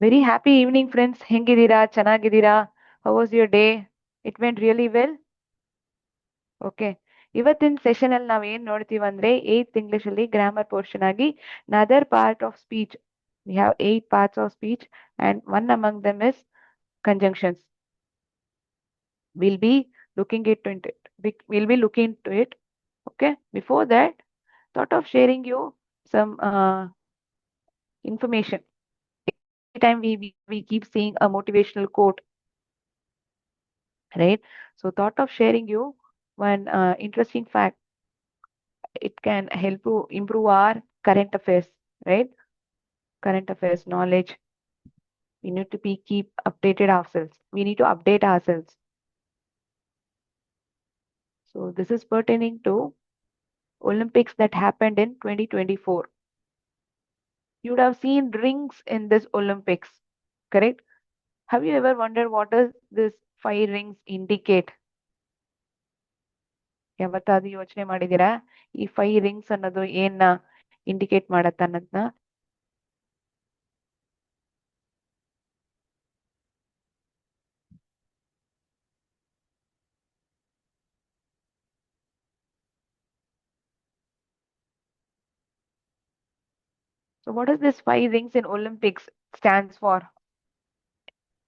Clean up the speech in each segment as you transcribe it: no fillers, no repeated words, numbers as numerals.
Very happy evening, friends. ಹೆಂಗಿದ್ದೀರಾ? ಚೆನ್ನಾಗಿದ್ದೀರಾ? How was your day? It went really well? Okay. ಇವತ್ತಿನ session ಅಲ್ಲಿ ನಾವ್ ಏನ್ ನೋಡ್ತೀವಿ ಅಂದ್ರೆ 8th English ಅಲ್ಲಿ ಗ್ರಾಮರ್ ಪೋರ್ಷನ್ ಆಗಿ ನದರ್ part of speech. We have 8 parts of speech and one among them is conjunctions. We'll be looking into it. We'll be looking into it. Okay. Before that, thought of sharing you some information. Every time we keep seeing a motivational quote, right? So thought of sharing you one interesting fact. It can help to improve our current affairs, right? Current affairs knowledge. We need to be keep updated ourselves. We need to update ourselves. So this is pertaining to Olympics that happened in 2024. You would have seen rings in this Olympics, correct? Have you ever wondered what does this 5 rings indicate? ಯಾವತ್ತಾದ್ರೂ ಯೋಚನೆ ಮಾಡಿದೀರಾ ಈ 5 rings ಅನ್ನೋದು ಏನ್ನ indicate ಮಾಡತ್ತ ಅನ್ನೋದನ್ನ? So what does this 5 rings in Olympics stands for?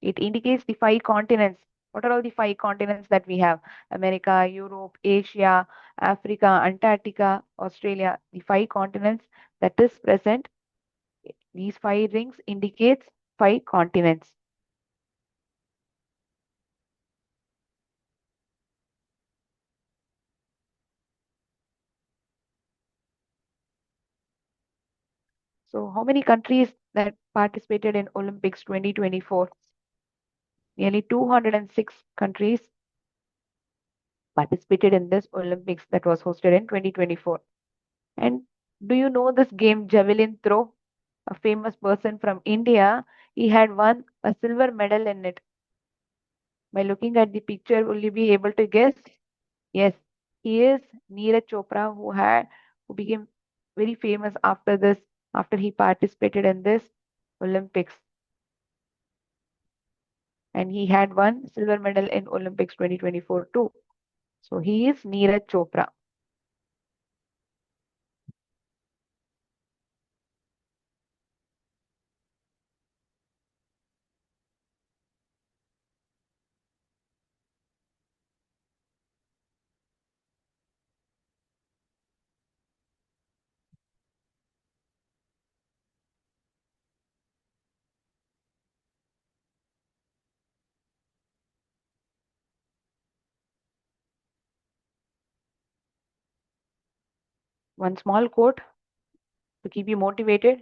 It indicates the 5 continents. What are all the 5 continents that we have? America, Europe, Asia, Africa, Antarctica, Australia. The 5 continents that is present. These 5 rings indicates 5 continents. So how many countries that participated in Olympics 2024? Nearly 206 countries participated in this Olympics that was hosted in 2024. And do you know this game, javelin throw? A famous person from India, he had won a silver medal in it. By looking at the picture, will you be able to guess? Yes, he is Neeraj Chopra, who became very famous after this, after he participated in this Olympics. And he had won silver medal in Olympics 2024 too. So he is Neeraj Chopra. One small quote to keep you motivated.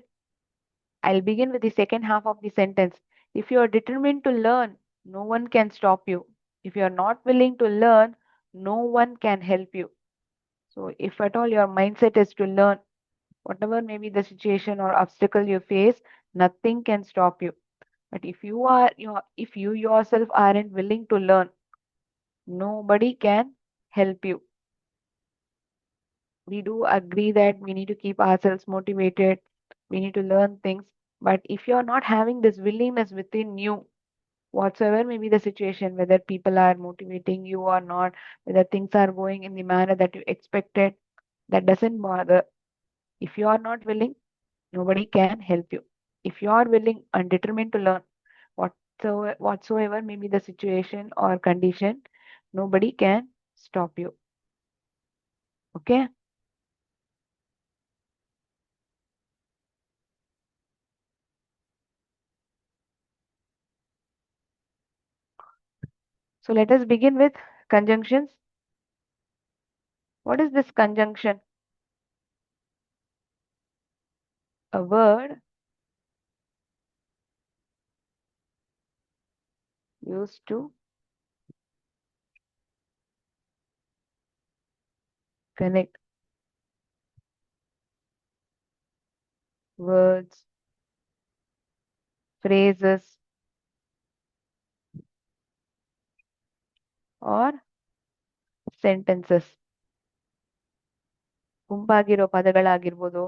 I'll begin with the second half of the sentence. If you are determined to learn, no one can stop you. If you are not willing to learn, no one can help you. So, if at all your mindset is to learn, whatever may be the situation or obstacle you face, nothing can stop you. But if you yourself aren't willing to learn, nobody can help you. We do agree that we need to keep ourselves motivated, we need to learn things. But if you're not having this willingness within you, whatsoever may be the situation, whether people are motivating you or not, whether things are going in the manner that you expected, that doesn't bother. If you are not willing, nobody can help you. If you are willing and determined to learn, whatsoever may be the situation or condition, nobody can stop you. Okay? So let us begin with conjunctions. What is this conjunction? A word used to connect words, phrases, or sentences. ಗುಂಪಾಗಿರೋ ಪದಗಳಾಗಿರ್ಬೋದು,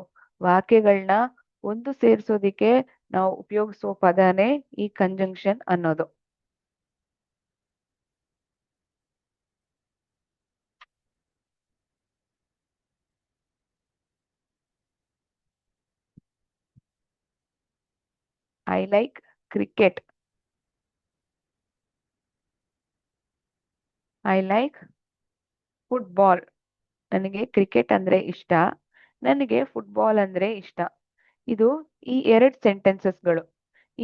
ವಾಕ್ಯಗಳನ್ನ ಒಂದು ಸೇರಿಸೋದಿಕ್ಕೆ ನಾವು ಉಪಯೋಗಿಸೋ ಪದನೇ ಈ conjunction ಅನ್ನೋದು. I like cricket. I like football. ನನಗೆ cricket ಅಂದ್ರೆ ಇಷ್ಟ, ನನಗೆ football ಅಂದ್ರೆ ಇಷ್ಟ. ಇದು ಈ ಎರಡು ಸೆಂಟೆನ್ಸಸ್ಗಳು.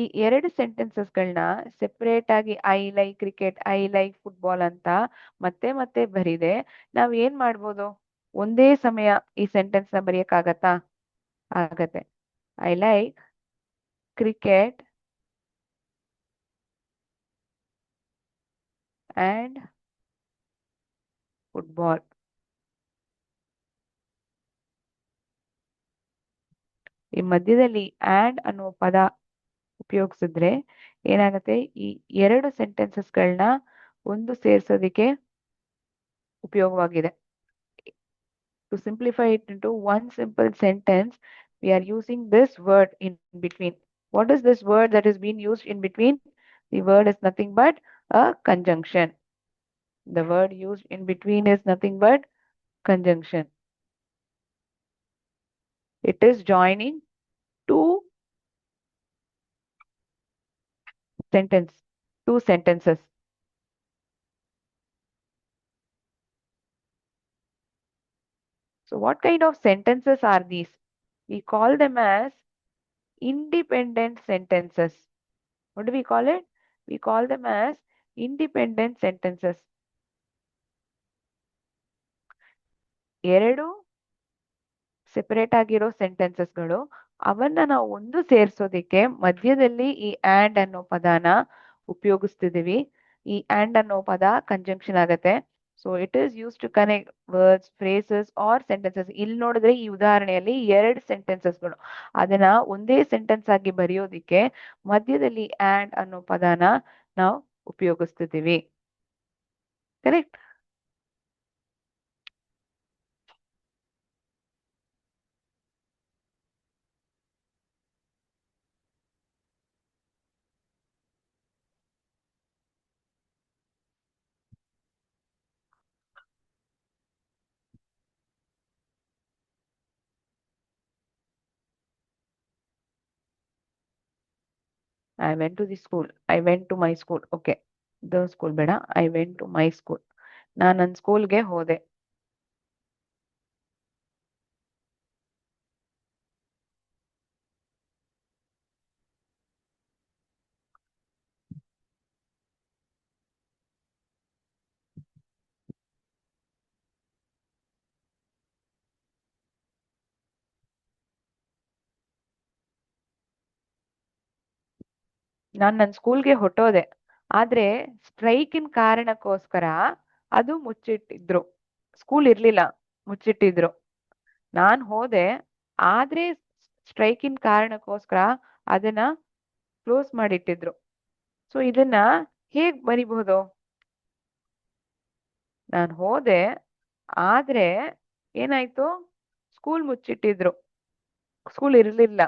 ಈ ಎರಡು ಸೆಂಟೆನ್ಸಸ್ಗಳನ್ನ ಸೆಪರೇಟ್ ಆಗಿ I like cricket, I like football ಅಂತ ಮತ್ತೆ ಮತ್ತೆ ಬರೀದೆ ನಾವ್ ಏನ್ ಮಾಡ್ಬೋದು? ಒಂದೇ ಸಮಯ ಈ ಸೆಂಟೆನ್ಸ್ ನ ಬರೆಯಕ್ಕಾಗತ್ತಾ? ಆಗತ್ತೆ. I like cricket and football. ಈ ಮಧ್ಯದಲ್ಲಿ ಆಂಡ್ ಅನ್ನುವ ಪದ ಉಪಯೋಗಿಸಿದ್ರೆ ಏನಾಗುತ್ತೆ? ಈ ಎರಡು ಸೆಂಟೆನ್ಸಸ್ಗಳನ್ನ ಒಂದು ಸೇರ್ಸೋದಿಕ್ಕೆ ಉಪಯೋಗವಾಗಿದೆ. To simplify it into one simple sentence, we are using this word in between. What is this word that is being used in between? The word is nothing but a conjunction. The word used in between is nothing but conjunction. It is joining two sentences. So what kind of sentences are these? We call them as independent sentences. What do we call it? We call them as independent sentences. ಎರಡು separate ಆಗಿರೋ ಸೆಂಟೆನ್ಸಸ್ಗಳು, ಅವನ್ನ ನಾವು ಒಂದು ಸೇರ್ಸೋದಿಕ್ಕೆ ಮಧ್ಯದಲ್ಲಿ ಈ and ಅನ್ನೋ ಪದನ ಉಪಯೋಗಿಸ್ತಿದೀವಿ. ಈ ಆಂಡ್ ಅನ್ನೋ ಪದ ಕಂಜಂಕ್ಷನ್ ಆಗತ್ತೆ. So it is use to connect words, phrases or sentences. ಇಲ್ಲಿ ನೋಡಿದ್ರೆ ಈ ಉದಾಹರಣೆಯಲ್ಲಿ ಎರಡು ಸೆಂಟೆನ್ಸಸ್ಗಳು, ಅದನ್ನ ಒಂದೇ ಸೆಂಟೆನ್ಸ್ ಆಗಿ ಬರೆಯೋದಿಕ್ಕೆ ಮಧ್ಯದಲ್ಲಿ ಆಂಡ್ ಅನ್ನೋ ಪದನ ನಾವು ಉಪಯೋಗಿಸ್ತಿದೀವಿ. Correct? I went to the school. I went to my school. Okay. The school ಬೇಡ. I went to my school. ನಾನು ನನ್ನ ಸ್ಕೂಲ್ಗೆ ಹೋದೆ. ನಾನು ನನ್ನ ಸ್ಕೂಲ್ಗೆ ಹೊಟ್ಟೋದೆ. ಆದ್ರೆ ಸ್ಟ್ರೈಕಿನ ಕಾರಣಕ್ಕೋಸ್ಕರ ಅದು ಮುಚ್ಚಿಟ್ಟಿದ್ರು. ಸ್ಕೂಲ್ ಇರ್ಲಿಲ್ಲ, ಮುಚ್ಚಿಟ್ಟಿದ್ರು. ನಾನ್ ಹೋದೆ, ಆದ್ರೆ ಸ್ಟ್ರೈಕಿನ ಕಾರಣಕ್ಕೋಸ್ಕರ ಅದನ್ನ ಕ್ಲೋಸ್ ಮಾಡಿಟ್ಟಿದ್ರು. ಸೊ ಇದನ್ನ ಹೇಗ್ ಬರಿಬಹುದು? ನಾನು ಹೋದೆ, ಆದ್ರೆ ಏನಾಯ್ತು? ಸ್ಕೂಲ್ ಮುಚ್ಚಿಟ್ಟಿದ್ರು, ಸ್ಕೂಲ್ ಇರ್ಲಿಲ್ಲ.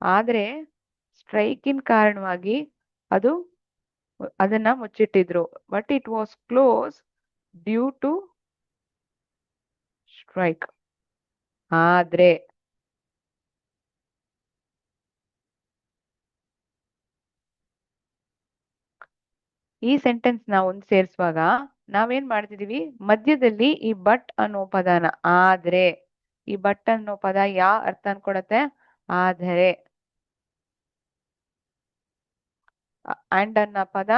ಆದ್ರೆ ಸ್ಟ್ರೈಕಿನ ಕಾರಣವಾಗಿ ಅದು ಅದನ್ನ ಮುಚ್ಚಿಟ್ಟಿದ್ರು. But it was close due to strike. ಆದ್ರೆ ಈ ಸೆಂಟೆನ್ಸ್ ನ ಒಂದ್ ಸೇರಿಸುವಾಗ ನಾವೇನ್ ಮಾಡ್ತಿದೀವಿ? ಮಧ್ಯದಲ್ಲಿ ಈ ಬಟ್ ಅನ್ನೋ ಪದನ, ಆದ್ರೆ, ಈ ಬಟ್ ಅನ್ನೋ ಪದ ಯಾವ ಅರ್ಥ ಅನ್ಕೊಡತ್ತೆ? ಆದರೆ. ಅಂಡ್ ಅನ್ನೋ ಪದ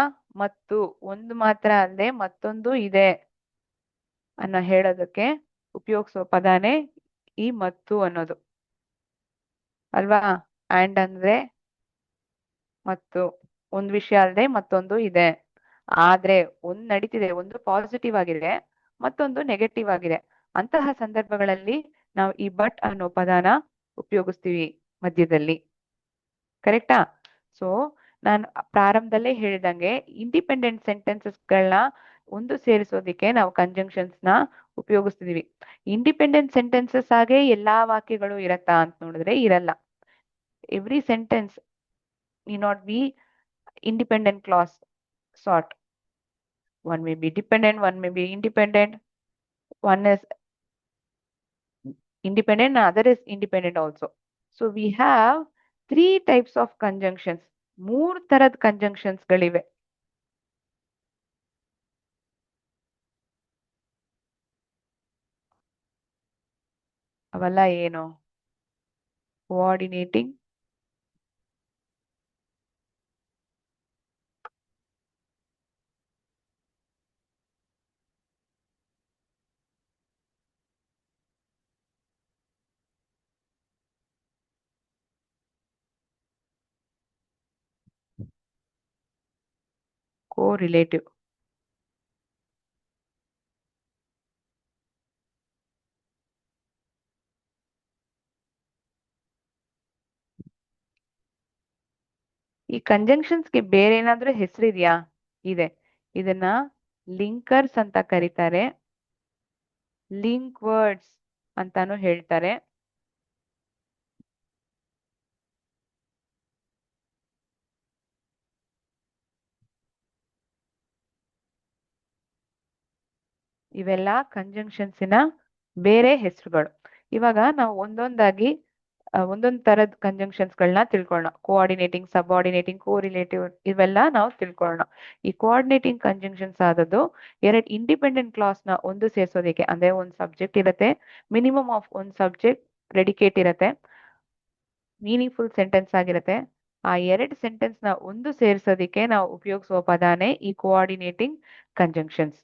ಮತ್ತು, ಒಂದು ಮಾತ್ರ ಅಲ್ಲದೆ ಮತ್ತೊಂದು ಇದೆ ಅನ್ನೋ ಹೇಳೋದಕ್ಕೆ ಉಪಯೋಗಿಸೋ ಪದಾನೇ ಈ ಮತ್ತು ಅನ್ನೋದು ಅಲ್ವಾ? ಅಂಡ್ ಅಂದ್ರೆ ಮತ್ತು, ಒಂದ್ ವಿಷಯ ಅಲ್ಲದೆ ಮತ್ತೊಂದು ಇದೆ. ಆದ್ರೆ ಒಂದ್ ನಡೀತಿದೆ, ಒಂದು ಪಾಸಿಟಿವ್ ಆಗಿದೆ, ಮತ್ತೊಂದು ನೆಗೆಟಿವ್ ಆಗಿದೆ. ಅಂತಹ ಸಂದರ್ಭಗಳಲ್ಲಿ ನಾವು ಈ ಬಟ್ ಅನ್ನೋ ಪದನ ಉಪಯೋಗಿಸ್ತೀವಿ ಮಧ್ಯದಲ್ಲಿ. ಕರೆಕ್ಟಾ? ಸೊ ನಾನು ಪ್ರಾರಂಭದಲ್ಲೇ ಹೇಳಿದಂಗೆ ಇಂಡಿಪೆಂಡೆಂಟ್ ಸೆಂಟೆನ್ಸಸ್ಗಳನ್ನ ಒಂದು ಸೇರಿಸೋದಿಕ್ಕೆ ನಾವು ಕಂಜಂಕ್ಷನ್ಸ್ ನ ಉಪಯೋಗಿಸ್ತಿದೀವಿ. ಇಂಡಿಪೆಂಡೆಂಟ್ ಸೆಂಟೆನ್ಸಸ್ ಆಗೇ ಎಲ್ಲಾ ವಾಕ್ಯಗಳು ಇರತ್ತಾ ಅಂತ ನೋಡಿದ್ರೆ ಇರಲ್ಲ. Every sentence need not be independent clause sort. One may be dependent, one may be independent, one is independent, other is independent also. So we have three types of conjunctions. ಮೂರ್ ತರದ conjunctions ಗಳಿವೆ. ಅವೆಲ್ಲ ಏನು? Coordinating, ಕೋರಿಲೇಟಿವ್. ಈ ಕಂಜಂಕ್ಷನ್ಸ್ಗೆ ಬೇರೆ ಏನಾದ್ರೂ ಹೆಸರಿದ್ಯಾ? ಇದೆ. ಇದನ್ನ ಲಿಂಕರ್ಸ್ ಅಂತ ಕರೀತಾರೆ, ಲಿಂಕ್ ವರ್ಡ್ಸ್ ಅಂತಾನು ಹೇಳ್ತಾರೆ. ಇವೆಲ್ಲ ಕಂಜಂಕ್ಷನ್ಸಿನ ಬೇರೆ ಹೆಸರುಗಳು. ಇವಾಗ ನಾವು ಒಂದೊಂದಾಗಿ ಒಂದೊಂದ್ ತರದ್ ಕಂಜಂಕ್ಷನ್ಸ್ಗಳನ್ನ ತಿಳ್ಕೊಳ್ಳೋಣ. ಕೋಆರ್ಡಿನೇಟಿಂಗ್, ಸಬಾರ್ಡಿನೇಟಿಂಗ್, ಕೋರಿಲೇಟಿವ್ ಇವೆಲ್ಲ ನಾವು ತಿಳ್ಕೊಳ್ಳೋಣ. ಈ ಕೋಆರ್ಡಿನೇಟಿಂಗ್ ಕಂಜಂಕ್ಷನ್ಸ್ ಆದದ್ದು ಎರಡ್ ಇಂಡಿಪೆಂಡೆಂಟ್ ಕ್ಲಾಸ್ ನ ಒಂದು ಸೇರ್ಸೋದಕ್ಕೆ, ಅಂದ್ರೆ ಒಂದ್ ಸಬ್ಜೆಕ್ಟ್ ಇರತ್ತೆ, ಮಿನಿಮಮ್ ಆಫ್ ಒಂದ್ ಸಬ್ಜೆಕ್ಟ್ ಪ್ರೆಡಿಕೇಟ್ ಇರತ್ತೆ, ಮೀನಿಂಗ್ಫುಲ್ ಸೆಂಟೆನ್ಸ್ ಆಗಿರತ್ತೆ. ಆ ಎರಡ್ ಸೆಂಟೆನ್ಸ್ ನ ಒಂದು ಸೇರ್ಸೋದಿಕ್ಕೆ ನಾವು ಉಪಯೋಗಿಸುವ ಪದಾನೇ ಈ ಕೋಆರ್ಡಿನೇಟಿಂಗ್ ಕಂಜಂಕ್ಷನ್ಸ್.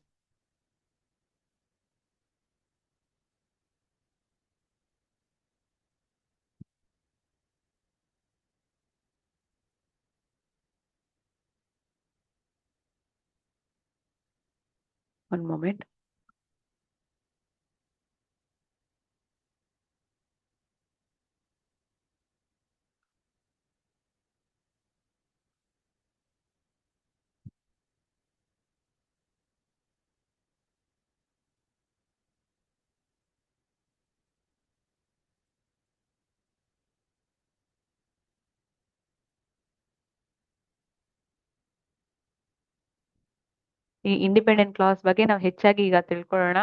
One moment. ಈ ಇಂಡಿಪೆಂಡೆಂಟ್ ಕ್ಲಾಸ್ ಬಗ್ಗೆ ನಾವು ಹೆಚ್ಚಾಗಿ ಈಗ ತಿಳ್ಕೊಳ್ಳೋಣ.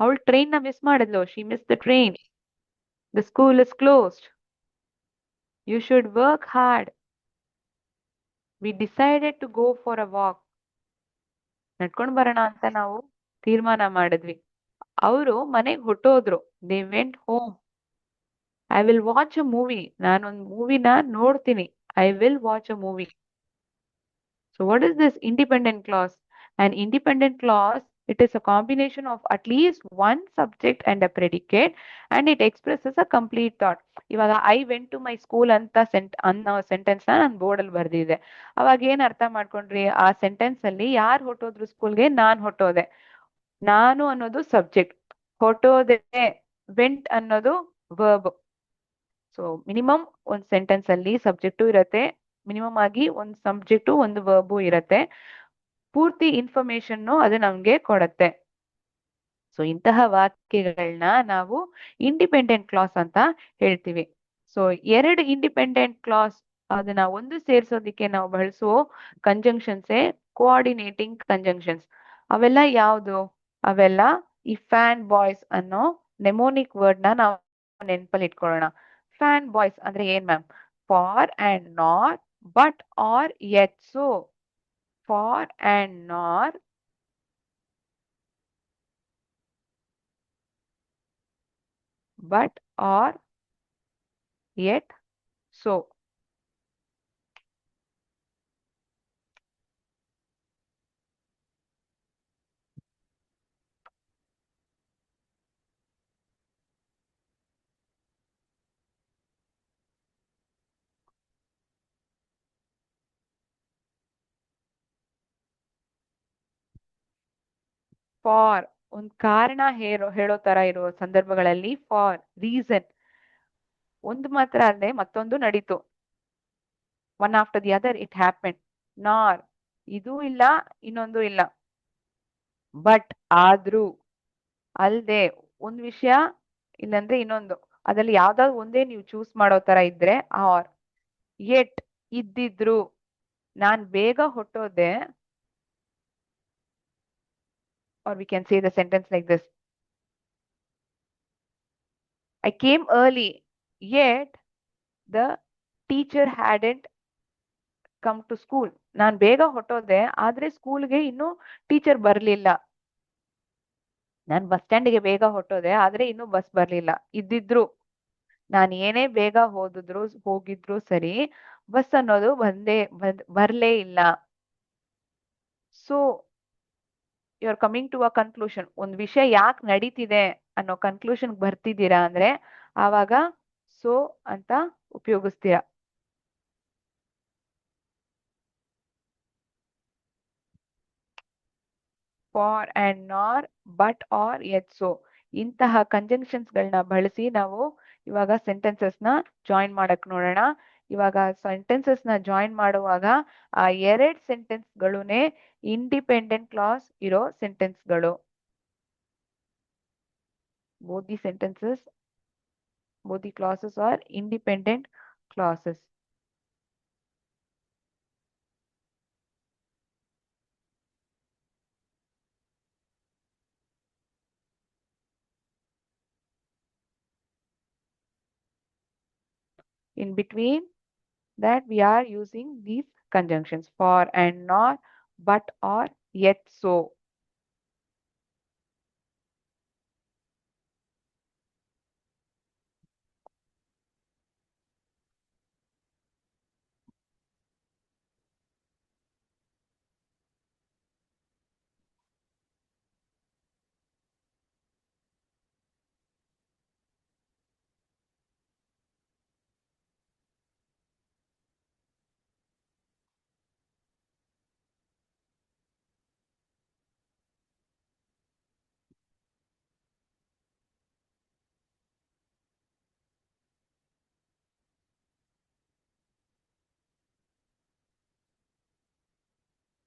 ಅವಳು ಟ್ರೈನ್ ನ ಮಿಸ್ ಮಾಡಿದ್ಲು. She miss the train. The school is closed. You should work hard. We decided to go for a walk. ನಡ್ಕೊಂಡ್ ಬರೋಣ ಅಂತ ನಾವು ತೀರ್ಮಾನ ಮಾಡಿದ್ವಿ. ಅವರು ಮನೆಗ್ ಹೊಟ್ಟೋದ್ರು. They went home. I will watch a movie. ನಾನೊಂದ್ ಮೂವಿನ ನೋಡ್ತೀನಿ. I will watch a movie. So what is this independent clause? An independent clause, it is a combination of at least one subject and a predicate, and it expresses a complete thought. ಇವಾಗ I went to my school ಅಂತ ಅನ್ನೋ sentence ನ ನಾನು board ಅಲ್ಲಿ ಬರ್ದಿದೆ. ಅವಾಗ ಏನ್ ಅರ್ಥ ಮಾಡ್ಕೊಂಡ್ರಿ? ಆ ಸೆಂಟೆನ್ಸ್ ಅಲ್ಲಿ ಯಾರು ಹೊಟ್ಟೋದ್ರು ಸ್ಕೂಲ್ಗೆ? ನಾನ್ ಹೊಟ್ಟೋದೆ. ನಾನು ಅನ್ನೋದು ಸಬ್ಜೆಕ್ಟ್, ಹೊಟ್ಟೋದೆ ವೆಂಟ್ ಅನ್ನೋದು ವರ್ಬ್. ಸೊ ಮಿನಿಮಮ್ ಒಂದ್ ಸೆಂಟೆನ್ಸ್ ಅಲ್ಲಿ ಸಬ್ಜೆಕ್ಟು ಇರತ್ತೆ, ಮಿನಿಮಮ್ ಆಗಿ ಒಂದ್ ಸಬ್ಜೆಕ್ಟು ಒಂದು ವರ್ಬು ಇರತ್ತೆ. ಪೂರ್ತಿ ಇನ್ಫಾರ್ಮೇಶನ್ ಅದು ನಮ್ಗೆ ಕೊಡತ್ತೆ. ಸೊ ಇಂತಹ ವಾಕ್ಯಗಳನ್ನ ನಾವು ಇಂಡಿಪೆಂಡೆಂಟ್ ಕ್ಲಾಸ್ ಅಂತ ಹೇಳ್ತೀವಿ. ಸೊ ಎರಡು ಇಂಡಿಪೆಂಡೆಂಟ್ ಕ್ಲಾಸ್ ಅದನ್ನ ಒಂದು ಸೇರ್ಸೋದಿಕ್ಕೆ ನಾವು ಬಳಸುವ ಕಂಜಂಕ್ಷನ್ಸೇ ಕೋಆರ್ಡಿನೇಟಿಂಗ್ ಕಂಜಂಕ್ಷನ್ಸ್. ಅವೆಲ್ಲ ಯಾವುದು? ಅವೆಲ್ಲ ಈ ಫ್ಯಾನ್ ಬಾಯ್ಸ್ ಅನ್ನೋ ನೆಮೋನಿಕ್ ವರ್ಡ್ ನ ನಾವು ನೆನಪಲ್ಲಿ ಇಟ್ಕೊಳ್ಳೋಣ. ಫ್ಯಾನ್ ಬಾಯ್ಸ್ ಅಂದ್ರೆ ಏನ್ ma'am? For and nor, but, or, yet. So for and nor, but or yet so. For ಒಂದು ಕಾರಣ ಹೇಳೋ ತರ ಇರುವ ಸಂದರ್ಭಗಳಲ್ಲಿ ಫಾರ್ ರೀಸನ್ ಒಂದು ಮಾತ್ರ ಅಲ್ಲದೆ ಮತ್ತೊಂದು ನಡೀತು. One after the other it happen. ನಾರ್ ಇದೂ ಇಲ್ಲ ಇನ್ನೊಂದು ಇಲ್ಲ. ಬಟ್ ಆದ್ರೂ ಅಲ್ದೆ ಒಂದ್ ವಿಷಯ ಇಲ್ಲಂದ್ರೆ ಇನ್ನೊಂದು, ಅದ್ರಲ್ಲಿ ಯಾವ್ದಾದ್ರು ಒಂದೇ ನೀವು ಚೂಸ್ ಮಾಡೋ ತರ ಇದ್ರೆ ಆರ್. ಎಟ್ ಇದ್ದಿದ್ರು ನಾನ್ ಬೇಗ ಹೊಟ್ಟೋದೆ, or we can say the sentence like this: I came early, yet the teacher hadn't come to school. ನಾನ್ ಬೇಗ ಹೊಟ್ಟೋದೆ ಆದ್ರೆ ಸ್ಕೂಲ್ಗೆ ಇನ್ನೂ ಟೀಚರ್ ಬರ್ಲಿಲ್ಲ. ನಾನ್ ಬಸ್ ಸ್ಟ್ಯಾಂಡ್ಗೆ ಬೇಗ ಹೊಟ್ಟೋದೆ ಆದ್ರೆ ಇನ್ನೂ ಬಸ್ ಬರ್ಲಿಲ್ಲ. ಇದ್ದಿದ್ರು ನಾನ್ ಏನೇ ಬೇಗ ಹೋಗಿದ್ರು ಸರಿ, ಬಸ್ ಅನ್ನೋದು ಬರ್ಲೇ ಇಲ್ಲ. So you are coming to a conclusion. ಒಂದ್ ವಿಷಯ ಯಾಕೆ ನಡೀತಿದೆ ಅನ್ನೋ ಕನ್ಕ್ಲೂಷನ್ ಬರ್ತಿದ್ದೀರಾ ಅಂದ್ರೆ ಆವಾಗ ಸೊ ಅಂತ ಉಪಯೋಗಿಸ್ತೀರಾ. ಫಾರ್ ಅಂಡ್ ನಾರ್, ಬಟ್ ಆರ್ ಯೆಟ್ ಸೊ ಇಂತಹ ಕಂಜಂಕ್ಷನ್ಸ್ ಗಳನ್ನ ಬಳಸಿ ನಾವು ಇವಾಗ ಸೆಂಟೆನ್ಸಸ್ ನ ಜಾಯಿನ್ ಮಾಡಕ್ ನೋಡೋಣ. ಇವಾಗ ಸೆಂಟೆನ್ಸಸ್ ನ ಜಾಯಿನ್ ಮಾಡುವಾಗ ಆ ಎರಡ್ ಸೆಂಟೆನ್ಸ್ ಗಳೂನೇ ಇಂಡಿಪೆಂಡೆಂಟ್ ಕ್ಲಾಸ್ ಇರೋ ಸೆಂಟೆನ್ಸ್ ಗಳು. both the sentences both the clauses are independent clauses. In between that we are using these conjunctions for and nor, but or yet so.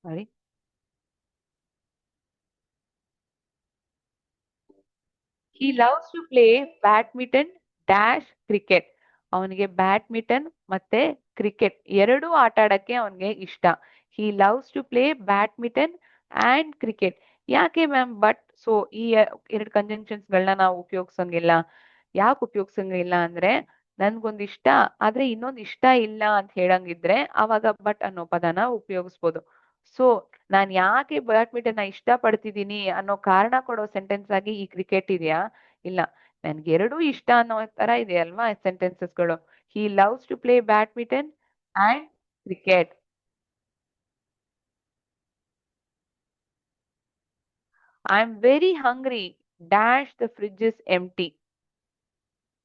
Sorry. He loves to play badminton dash cricket. ಅವನಿಗೆ badminton ಮತ್ತೆ cricket ಎರಡೂ ಆಟ ಆಡಕ್ಕೆ ಅವನಿಗೆ ಇಷ್ಟ. He loves to play badminton and cricket. ಯಾಕೆ ma'am but so ಈ ಎರಡು ಕಂಜಂಕ್ಷನ್ಸ್ ಗಳನ್ನ ನಾವು ಉಪಯೋಗಿಸಂಗಿಲ್ಲ? ಯಾಕೆ ಉಪಯೋಗಿಸಂಗಿಲ್ಲ ಅಂದ್ರೆ ನನ್ಗೊಂದ್ ಇಷ್ಟ ಆದ್ರೆ ಇನ್ನೊಂದ್ ಇಷ್ಟ ಇಲ್ಲ ಅಂತ ಹೇಳಂಗಿದ್ರೆ ಅವಾಗ ಬಟ್ ಅನ್ನೋ ಪದನ ಉಪಯೋಗಿಸ್ಬೋದು. ಸೊ ನಾನ್ ಯಾಕೆ ಬ್ಯಾಡ್ಮಿಂಟನ್ ನ ಇಷ್ಟ ಪಡ್ತಿದ್ದೀನಿ ಅನ್ನೋ ಕಾರಣ ಕೊಡೋ ಸೆಂಟೆನ್ಸ್ ಆಗಿ ಈ ಕ್ರಿಕೆಟ್ ಇದೆಯಾ? ಇಲ್ಲ. ನನ್ಗೆ ಎರಡೂ ಇಷ್ಟ ಅನ್ನೋ ತರ ಇದೆ ಅಲ್ವಾ ಸೆಂಟೆನ್ಸಸ್ ಗಳು. He loves to play badminton and cricket. I am very hungry dash the fridge is empty.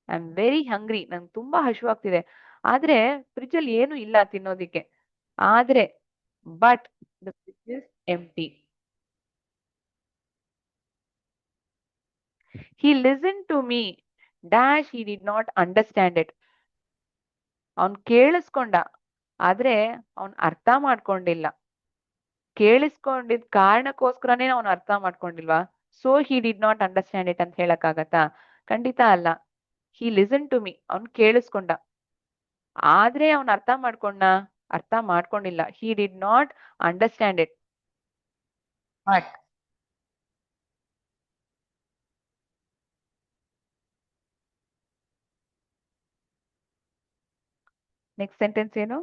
I am very hungry ನಂಗೆ ತುಂಬಾ ಹಸಿವಾಗ್ತಿದೆ ಆದ್ರೆ ಫ್ರಿಡ್ಜ್ ಅಲ್ಲಿ ಏನು ಇಲ್ಲ ತಿನ್ನೋದಿಕ್ಕೆ. ಆದ್ರೆ but the fridge is empty. He listened to me dash he did not understand it. ಅವನ್ ಕೇಳಿಸ್ಕೊಂಡ ಆದ್ರೆ ಅವನ್ ಅರ್ಥ ಮಾಡ್ಕೊಂಡಿಲ್ಲ. ಕೇಳಿಸ್ಕೊಂಡಿದ್ ಕಾರಣಕ್ಕೋಸ್ಕರನೇ ಅವನು ಅರ್ಥ ಮಾಡ್ಕೊಂಡಿಲ್ವಾ? So he did not understand it ಅಂತ ಹೇಳಕ್ಕಾಗತ್ತಾ? ಖಂಡಿತ ಅಲ್ಲ. ಹಿ ಲಿಸನ್ ಟು ಮೀ ಅವ್ನ್ ಕೇಳಿಸ್ಕೊಂಡ ಆದ್ರೆ ಅವನ್ ಅರ್ಥ ಮಾಡ್ಕೊಂಡ? ಅರ್ಥ ಮಾಡ್ಕೊಂಡಿಲ್ಲ. He did not understand it. But next sentence ಏನು?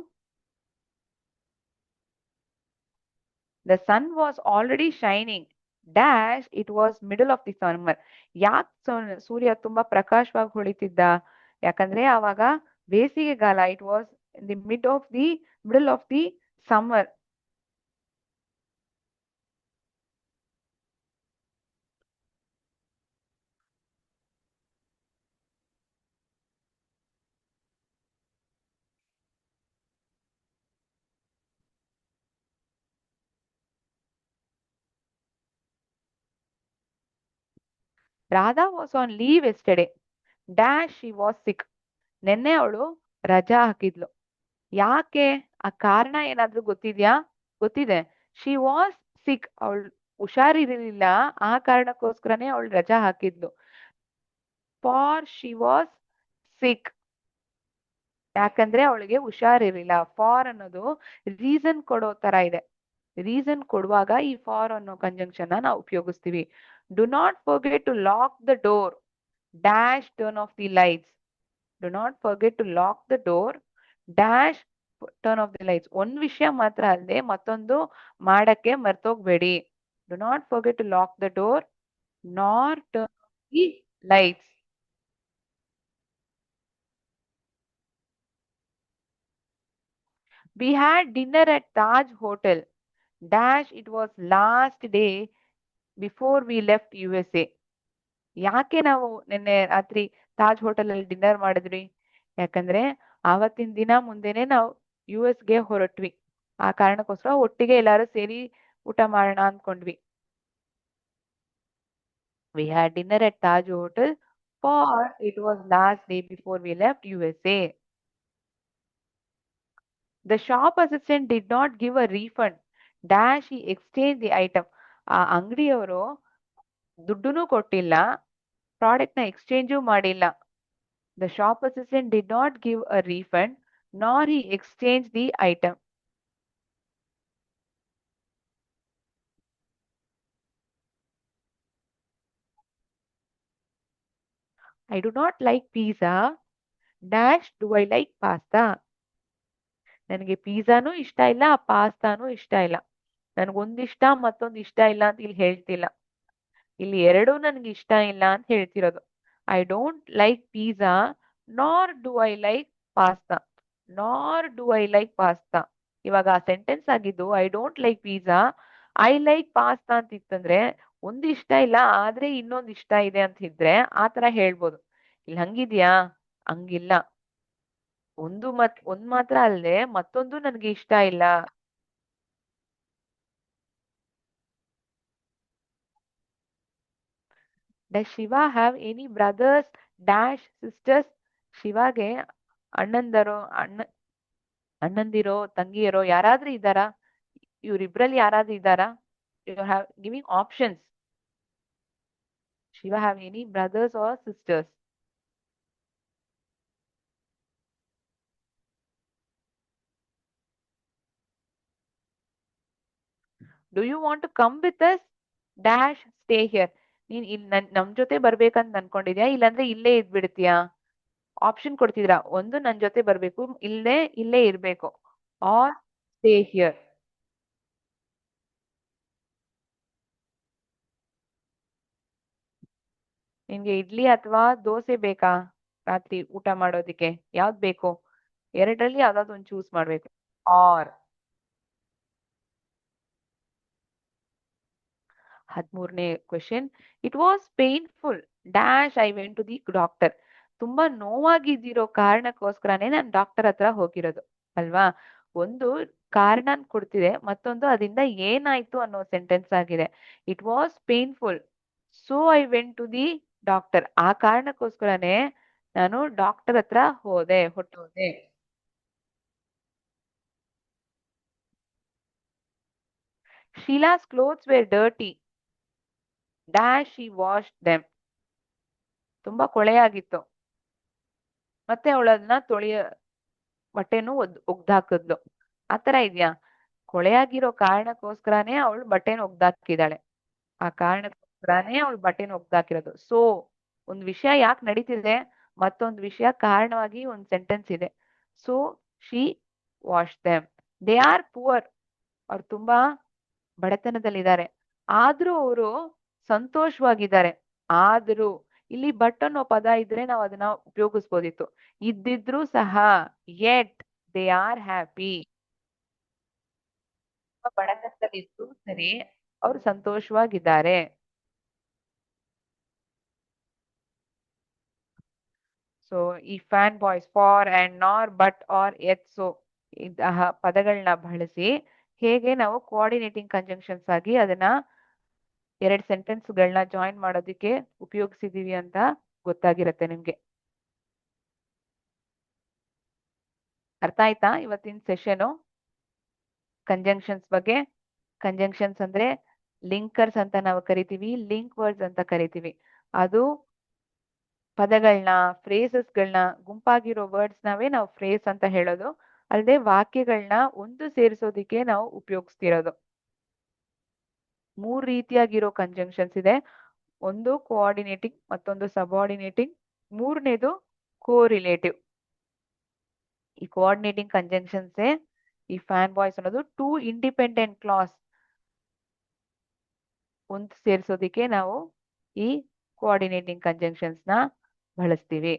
The sun was already shining dash it was middle of the summer. ಯಾಕೆ ಸೂರ್ಯ ತುಂಬಾ ಪ್ರಕಾಶವಾಗಿ ಹೊಳಿತಿದ್ದ? ಯಾಕಂದ್ರೆ ಆವಾಗ ಬೇಸಿಗೆಗಾಲ. It was the middle of the summer. Radha was on leave yesterday dash she was sick. ನಿನ್ನೆ ಅವಳು ರಜಾ ಹಾಕಿದ್ಲು. ಯಾಕೆ? ಆ ಕಾರಣ ಏನಾದ್ರೂ ಗೊತ್ತಿದ್ಯಾ? ಗೊತ್ತಿದೆ. ಶಿ ವಾಸ್ ಸಿಕ್. ಅವಳು ಹುಷಾರಿರ್ಲಿಲ್ಲ, ಆ ಕಾರಣಕ್ಕೋಸ್ಕರನೇ ಅವಳು ರಜಾ ಹಾಕಿದ್ಲು. ಫಾರ್ ಶಿ ವಾಸ್ ಸಿಕ್. ಯಾಕಂದ್ರೆ ಅವಳಿಗೆ ಹುಷಾರಿರ್ಲಿಲ್ಲ. ಫಾರ್ ಅನ್ನೋದು ರೀಸನ್ ಕೊಡೋ ತರ ಇದೆ. ರೀಸನ್ ಕೊಡುವಾಗ ಈ ಫಾರ್ ಅನ್ನೋ ಕಂಜಂಕ್ಷನ್ ನಾವು ಉಪಯೋಗಿಸ್ತೀವಿ. Do not forget to lock the door dash turn off the lights. Do not forget to lock the door dash turn off the lights. ಒಂದ್ ವಿಷಯ ಮಾತ್ರ ಅಲ್ಲದೆ ಮತ್ತೊಂದು ಮಾಡಕ್ಕೆ ಮರ್ತೋಗ್ಬೇಡಿ. Do not forget to lock the door nor turn off the lights. We had dinner at Taj hotel dash it was last day before we left U S A. ಯಾಕೆ ನಾವು ನಿನ್ನೆ ರಾತ್ರಿ ತಾಜ್ ಹೋಟೆಲ್ ಅಲ್ಲಿ ಡಿನ್ನರ್ ಮಾಡಿದ್ವಿ? ಯಾಕಂದ್ರೆ ಆವತ್ತಿನ ದಿನ ಮುಂದೆನೆ ನಾವು ಯು ಎಸ್ಗೆ ಹೊರಟ್ವಿ. ಆ ಕಾರಣಕ್ಕೋಸ್ಕರ ಒಟ್ಟಿಗೆ ಎಲ್ಲಾರು ಸೇರಿ ಊಟ ಮಾಡೋಣ ಅನ್ಕೊಂಡ್ವಿ. We had dinner at Taj hotel for it was last day before we left U S A. The shop assistant did not give a refund dash he exchange the item. ಆ ಅಂಗಡಿಯವರು ದುಡ್ಡುನೂ ಕೊಟ್ಟಿಲ್ಲ, ಪ್ರಾಡಕ್ಟ್ ನ ಎಕ್ಸ್ಚೇಂಜು ಮಾಡಿಲ್ಲ. The shop assistant did not give a refund nor he exchanged the item. I do not like pizza dash do I like pasta. ನನಗೆ ಪಿಜ್ಜಾನು ಇಷ್ಟ ಇಲ್ಲ, ಪಾಸ್ತಾನು ಇಷ್ಟ ಇಲ್ಲ. ನನ್ಗೊಂದಿಷ್ಟ ಮತ್ತೊಂದು ಇಷ್ಟ ಇಲ್ಲ ಅಂತ ಇಲ್ಲಿ ಹೇಳ್ತಿಲ್ಲ. ಇಲ್ಲಿ ಎರಡೂ ನನ್ಗೆ ಇಷ್ಟ ಇಲ್ಲ ಅಂತ ಹೇಳ್ತಿರೋದು. ಐ ಡೋಂಟ್ ಲೈಕ್ ಪಿಜ್ಜಾ ನಾರ್ ಡು ಐ ಲೈಕ್ ಪಾಸ್ತಾ. ನಾರ್ ಡು ಐ ಲೈಕ್ ಪಾಸ್ತಾ. ಇವಾಗ ಆ ಸೆಂಟೆನ್ಸ್ ಆಗಿದ್ದು I don't like pizza I like pasta ಅಂತ ಇತ್ತಂದ್ರೆ ಒಂದು ಇಷ್ಟ ಇಲ್ಲ ಆದ್ರೆ ಇನ್ನೊಂದು ಇಷ್ಟ ಇದೆ ಅಂತ ಇದ್ರೆ ಆತರ ಹೇಳ್ಬೋದು. ಇಲ್ಲಿ ಹಂಗಿದ್ಯಾ? ಹಂಗಿಲ್ಲ. ಒಂದ್ ಮಾತ್ರ ಅಲ್ಲದೆ ಮತ್ತೊಂದು ನನ್ಗೆ ಇಷ್ಟ ಇಲ್ಲ. Does Shiva have any brothers dash sisters. ಶಿವಾಗೆ ಅಣ್ಣಂದರೋ ಅಣ್ಣಂದಿರೋ ತಂಗಿಯರೋ ಯಾರಾದ್ರೂ ಇದ್ದಾರಾ? ಇವ್ರಿಬ್ರಲ್ಲಿ ಯಾರಾದ್ರೂ ಇದ್ದಾರಾ? You have giving options. Shiva have any brothers or sisters. Do you want to come with us dash stay here. ನೀನ್ ಇಲ್ಲಿ ನಮ್ ಜೊತೆ ಬರ್ಬೇಕಂತ ಅನ್ಕೊಂಡಿದ್ಯಾ ಇಲ್ಲಾಂದ್ರೆ ಇಲ್ಲೇ ಇದ್ಬಿಡ್ತೀಯಾ? ಆಪ್ಷನ್ ಕೊಡ್ತಿದ್ರ, ಒಂದು ನನ್ ಜೊತೆ ಬರ್ಬೇಕು, ಇಲ್ಲೇ ಇರ್ಬೇಕು, ಆರ್ ಸ್ಟೇ ಹಿಯರ್. ನಿನ್ಗೆ ಇಡ್ಲಿ ಅಥವಾ ದೋಸೆ ಬೇಕಾ ರಾತ್ರಿ ಊಟ ಮಾಡೋದಿಕ್ಕೆ? ಯಾವ್ದ್ ಬೇಕು? ಎರಡರಲ್ಲಿ ಯಾವ್ದಾದ್ರು ಒಂದು ಚೂಸ್ ಮಾಡ್ಬೇಕು. ಆರ್ 13ನೇ question. It was painful dash I went to the doctor. ತುಂಬಾ ನೋವಾಗಿದ್ದಿರೋ ಕಾರಣಕ್ಕೋಸ್ಕರನೇ ನಾನು ಡಾಕ್ಟರ್ ಹತ್ರ ಹೋಗಿರೋದು ಅಲ್ವಾ? ಒಂದು ಕಾರಣ ಕೊಡ್ತಿದೆ, ಮತ್ತೊಂದು ಅದರಿಂದ ಏನಾಯ್ತು ಅನ್ನೋ ಸೆಂಟೆನ್ಸ್ ಆಗಿದೆ. It was painful so I went to the doctor. ಆ ಕಾರಣಕ್ಕೋಸ್ಕರನೇ ನಾನು ಡಾಕ್ಟರ್ ಹತ್ರ ಹೊಟ್ಟೋದೆ. Sheela's clothes were dirty dash she wash them. ತುಂಬಾ ಕೊಳೆಯಾಗಿತ್ತು ಮತ್ತೆ ಅವಳನ್ನ ಬಟ್ಟೆನೂ ಒಗ್ದಾಕಿದ್ಲು. ಆತರ ಇದ್ಯಾ? ಕೊಳೆಯಾಗಿರೋ ಕಾರಣಕ್ಕೋಸ್ಕರನೇ ಅವಳು ಬಟ್ಟೆನ ಒಗ್ದಾಕಿದಾಳೆ. ಆ ಕಾರಣಕ್ಕೋಸ್ಕರನೇ ಅವಳು ಬಟ್ಟೆನ ಒಗ್ದಾಕಿರೋದು. ಸೊ ಒಂದ್ ವಿಷಯ ಯಾಕೆ ನಡೀತಿದೆ, ಮತ್ತೊಂದು ವಿಷಯ ಕಾರಣವಾಗಿ ಒಂದ್ ಸೆಂಟೆನ್ಸ್ ಇದೆ. So she wash them. They are poor. ಅವ್ರು ತುಂಬಾ ಬಡತನದಲ್ಲಿದ್ದಾರೆ, ಆದ್ರೂ ಅವರು ಸಂತೋಷವಾಗಿದ್ದಾರೆ. ಆದ್ರೂ ಇಲ್ಲಿ ಬಟ್ ಅನ್ನೋ ಪದ ಇದ್ರೆ ನಾವು ಅದನ್ನ ಉಪಯೋಗಿಸ್ಬೋದಿತ್ತು. ಇದ್ದಿದ್ರೂ ಸಹ, ಯೆಟ್ ದೇ ಆರ್ ಹ್ಯಾಪಿ. ಬಡತನದಲ್ಲಿದ್ರು ಸರಿ, ಅವ್ರು ಸಂತೋಷವಾಗಿದ್ದಾರೆ. ಸೊ ಈ ಫ್ಯಾನ್ ಬಾಯ್ಸ್ ಫಾರ್ ಅಂಡ್ ನಾರ್ ಬಟ್ ಆರ್ ಎತ್ ಸೊ ಇಂತಹ ಪದಗಳನ್ನ ಬಳಸಿ ಹೇಗೆ ನಾವು ಕೋಆರ್ಡಿನೇಟಿಂಗ್ ಕಂಜಂಕ್ಷನ್ಸ್ ಆಗಿ ಅದನ್ನ ಎರಡು ಸೆಂಟೆನ್ಸ್ಗಳನ್ನ ಜಾಯಿನ್ ಮಾಡೋದಕ್ಕೆ ಉಪಯೋಗಿಸಿದೀವಿ ಅಂತ ಗೊತ್ತಾಗಿರುತ್ತೆ ನಿಮ್ಗೆ. ಅರ್ಥ ಆಯ್ತಾ ಇವತ್ತಿನ ಸೆಷನು ಕಂಜಂಕ್ಷನ್ಸ್ ಬಗ್ಗೆ? ಕಂಜಂಕ್ಷನ್ಸ್ ಅಂದ್ರೆ ಲಿಂಕರ್ಸ್ ಅಂತ ನಾವು ಕರಿತೀವಿ, ಲಿಂಕ್ ವರ್ಡ್ಸ್ ಅಂತ ಕರಿತೀವಿ. ಅದು ಪದಗಳನ್ನ, ಫ್ರೇಸಸ್ಗಳನ್ನ, ಗುಂಪಾಗಿರೋ ವರ್ಡ್ಸ್ ನಾವೇ ನಾವು ಫ್ರೇಸ್ ಅಂತ ಹೇಳೋದು. ಅಲ್ಲದೆ ವಾಕ್ಯಗಳನ್ನ ಒಂದು ಸೇರಿಸೋದಿಕ್ಕೆ ನಾವು ಉಪಯೋಗಿಸ್ತಿರೋದು. ಮೂರು ರೀತಿಯಾಗಿರೋ ಕಂಜಂಕ್ಷನ್ಸ್ ಇದೆ. ಒಂದು ಕೋಆರ್ಡಿನೇಟಿಂಗ್, ಮತ್ತೊಂದು ಸಬಾರ್ಡಿನೇಟಿಂಗ್, ಮೂರನೇದು ಕೋರಿಲೇಟಿವ್. ಈ ಕೋಆರ್ಡಿನೇಟಿಂಗ್ ಕಂಜಂಕ್ಷನ್ಸ್ ಈ ಫ್ಯಾನ್ ಬಾಯ್ಸ್ ಅನ್ನೋದು ಟೂ ಇಂಡಿಪೆಂಡೆಂಟ್ ಕ್ಲಾಸ್ ಒಂದು ಸೇರಿಸೋದಿಕ್ಕೆ ನಾವು ಈ ಕೋಆರ್ಡಿನೇಟಿಂಗ್ ಕಂಜಂಕ್ಷನ್ಸ್ ನ ಬಳಸ್ತೀವಿ.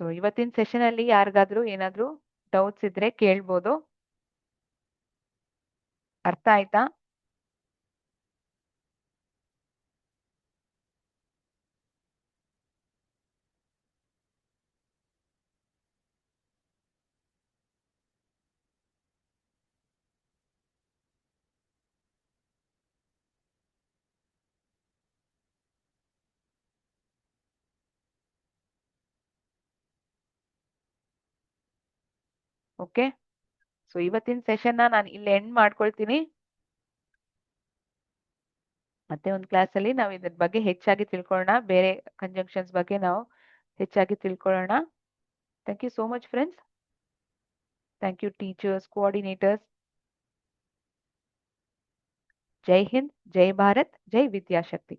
ಸೊ ಇವತ್ತಿನ ಸೆಷನ್ ಅಲ್ಲಿ ಯಾರಿಗಾದ್ರೂ ಏನಾದ್ರೂ ಡೌಟ್ಸ್ ಇದ್ರೆ ಕೇಳ್ಬೋದು. ಅರ್ಥ ಆಯ್ತಾ? ಓಕೆ, ಸೊ ಇವತ್ತಿನ ಸೆಷನ್ ನಾನು ಇಲ್ಲಿ ಎಂಡ್ ಮಾಡ್ಕೊಳ್ತೀನಿ. ಮತ್ತೆ ಒಂದು ಕ್ಲಾಸಲ್ಲಿ ನಾವು ಇದ್ರ ಬಗ್ಗೆ ಹೆಚ್ಚಾಗಿ ತಿಳ್ಕೊಳ್ಳೋಣ, ಬೇರೆ ಕಂಜಂಕ್ಷನ್ಸ್ ಬಗ್ಗೆ ನಾವು ಹೆಚ್ಚಾಗಿ ತಿಳ್ಕೊಳ್ಳೋಣ. Thank you so much friends. Thank you teachers, coordinators. ಜೈ ಹಿಂದ್, ಜೈ ಭಾರತ್, ಜೈ ವಿದ್ಯಾಶಕ್ತಿ.